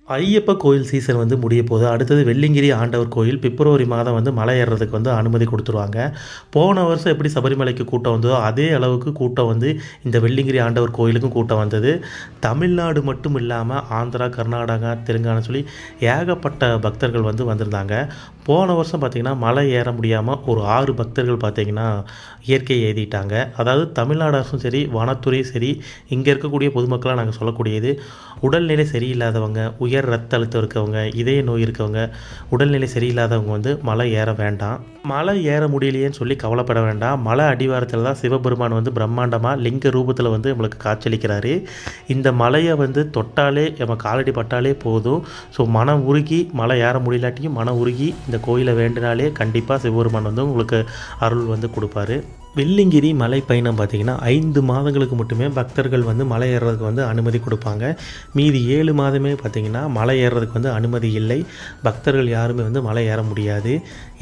ஐயப்ப கோயில் சீசன் வந்து முடிய போகுது. அடுத்தது வெள்ளிங்கிரி ஆண்டவர் கோயில் பிப்ரவரி மாதம் வந்து மலை ஏறுறதுக்கு வந்து அனுமதி கொடுத்துருவாங்க. போன வருஷம் எப்படி சபரிமலைக்கு கூட்டம் வந்ததோ அதே அளவுக்கு கூட்டம் வந்து இந்த வெள்ளிங்கிரி ஆண்டவர் கோயிலுக்கும் கூட்டம் வந்தது. தமிழ்நாடு மட்டும் இல்லாமல் ஆந்திரா, கர்நாடகா, தெலுங்கானா சொல்லி ஏகப்பட்ட பக்தர்கள் வந்து வந்திருந்தாங்க. போன வருஷம் பார்த்திங்கன்னா மலை ஏற முடியாமல் ஒரு 6 பக்தர்கள் பார்த்திங்கன்னா இயற்கை எய்திட்டாங்க. அதாவது தமிழ்நாடு அரசும் சரி, வனத்துறையும் சரி, இங்கே இருக்கக்கூடிய பொதுமக்களாக நாங்கள் சொல்லக்கூடியது, உடல்நிலை சரியில்லாதவங்க, உயர் ரத்த அழுத்தம் இருக்கவங்க, இதய நோய் இருக்கவங்க, உடல்நிலை சரியில்லாதவங்க வந்து மலை ஏற வேண்டாம். மலை ஏற முடியலையேன்னு சொல்லி கவலைப்பட வேண்டாம். மலை அடிவாரத்தில் தான் சிவபெருமான் வந்து பிரம்மாண்டமாக லிங்க ரூபத்தில் வந்து நம்மளுக்கு காட்சியளிக்கிறாரு. இந்த மலையை வந்து தொட்டாலே நம்ம காலடி பட்டாலே போதும். ஸோ மனம் உருகி மலை ஏற முடியலாட்டியும் மனம் உருகி இந்த கோயிலை வேண்டினாலே கண்டிப்பாக சிவபெருமான் வந்து உங்களுக்கு அருள் வந்து கொடுப்பாரு. வெள்ளிங்கிரி மலை பயணம் பார்த்திங்கன்னா 5 மாதங்களுக்கு மட்டுமே பக்தர்கள் வந்து மலை ஏறுறதுக்கு வந்து அனுமதி கொடுப்பாங்க. மீதி 7 மாதமே பார்த்திங்கன்னா மலை ஏறுறதுக்கு வந்து அனுமதி இல்லை. பக்தர்கள் யாருமே வந்து மலை ஏற முடியாது.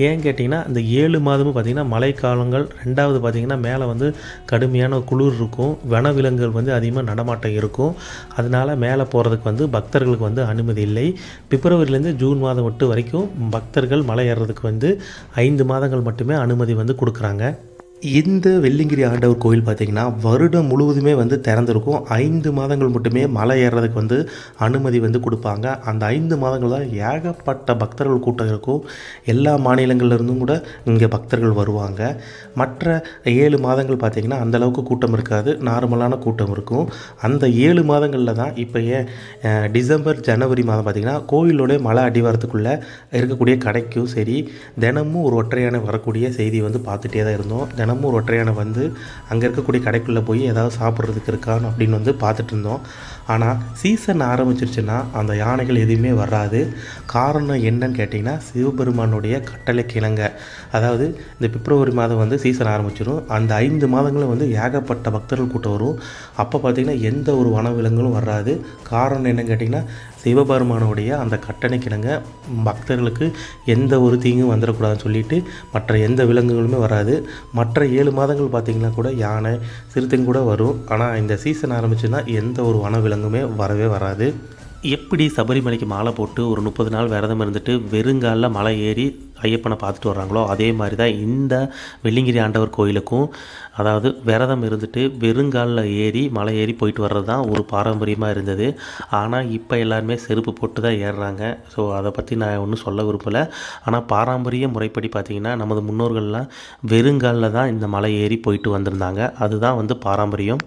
ஏன் கேட்டிங்கன்னா இந்த 7 மாதமும் பார்த்திங்கன்னா மழைக்காலங்கள். 2வது பார்த்திங்கன்னா மேலே வந்து கடுமையான குளிர் இருக்கும். வனவிலங்குகள் வந்து அதிகமாக நடமாட்டம் இருக்கும். அதனால் மேலே போகிறதுக்கு வந்து பக்தர்களுக்கு வந்து அனுமதி இல்லை. பிப்ரவரியிலேருந்து ஜூன் மாதம் மட்டும் வரைக்கும் பக்தர்கள் மலை ஏறுறதுக்கு வந்து 5 மாதங்கள் மட்டுமே அனுமதி வந்து கொடுக்குறாங்க. இந்த வெள்ளிங்கிரி ஆண்டவர் கோயில் பார்த்திங்கன்னா வருடம் முழுவதுமே வந்து திறந்திருக்கும். 5 மாதங்கள் மட்டுமே மலை ஏறுறதுக்கு வந்து அனுமதி வந்து கொடுப்பாங்க. அந்த 5 மாதங்கள் தான் ஏகப்பட்ட பக்தர்கள் கூட்டம் இருக்கும். எல்லா மாநிலங்கள்லேருந்தும் கூட இங்கே பக்தர்கள் வருவாங்க. மற்ற 7 மாதங்கள் பார்த்திங்கன்னா அந்தளவுக்கு கூட்டம் இருக்காது, நார்மலான கூட்டம் இருக்கும். அந்த 7 மாதங்களில் தான் இப்போ ஏன் டிசம்பர், ஜனவரி மாதம் பார்த்திங்கன்னா கோயிலோடைய மலை அடிவாரத்துக்குள்ளே இருக்கக்கூடிய கடைக்கும் சரி, தினமும் ஒரு ஒற்றை யானை வரக்கூடிய செய்தி வந்து பார்த்துட்டே தான் இருந்தோம். தினமும் ஒரு ஒற்றை யானை வந்து அங்கே இருக்கக்கூடிய கடைக்குள்ளே போய் ஏதாவது சாப்பிட்றதுக்கு இருக்கான்னு அப்படின்னு வந்து பார்த்துட்டு இருந்தோம். ஆனால் சீசன் ஆரம்பிச்சிருச்சுன்னா அந்த யானைகள் எதுவுமே வராது. காரணம் என்னன்னு கேட்டிங்கன்னா சிவபெருமானுடைய கட்டளைக்கு இணங்க, அதாவது இந்த பிப்ரவரி மாதம் வந்து சீசன் ஆரம்பிச்சிடும். அந்த 5 மாதங்களும் வந்து ஏகப்பட்ட பக்தர்கள் கூட்டம் வரும். அப்போ பார்த்திங்கன்னா எந்த ஒரு வனவிலங்குகளும் வராது. காரணம் என்னன்னு கேட்டிங்கன்னா சிவபெருமானுடைய அந்த கட்டளைக்கிணங்க பக்தர்களுக்கு எந்த ஒரு தீங்கும் வந்துடக்கூடாதுன்னு சொல்லிட்டு மற்ற எந்த விலங்குகளுமே வராது. மற்ற 7 மாதங்கள் பார்த்திங்கன்னா கூட யானை, சிறுத்தைங்க கூட வரும். ஆனால் இந்த சீசன் ஆரம்பிச்சுன்னா எந்த ஒரு வனவிலங்குமே வரவே வராது. எப்படி சபரிமலைக்கு மாலை போட்டு ஒரு 30 நாள் விரதம் இருந்துட்டு வெறுங்காலில் மலை ஏறி ஐயப்பனை பார்த்துட்டு வர்றாங்களோ அதே மாதிரி தான் இந்த வெள்ளிங்கிரி ஆண்டவர் கோயிலுக்கும், அதாவது விரதம் இருந்துட்டு வெறுங்காலில் ஏறி மலை ஏறி போயிட்டு வர்றது தான் ஒரு பாரம்பரியமாக இருந்தது. ஆனால் இப்போ எல்லாருமே செருப்பு போட்டு தான் ஏறுறாங்க. ஸோ அதை பற்றி நான் ஒன்றும் சொல்ல விரும்பலை. ஆனால் பாரம்பரிய முறைப்படி பார்த்திங்கன்னா நமது முன்னோர்கள்லாம் வெறுங்காலில் தான் இந்த மலை ஏறி போயிட்டு வந்திருந்தாங்க. அதுதான் வந்து பாரம்பரியம்.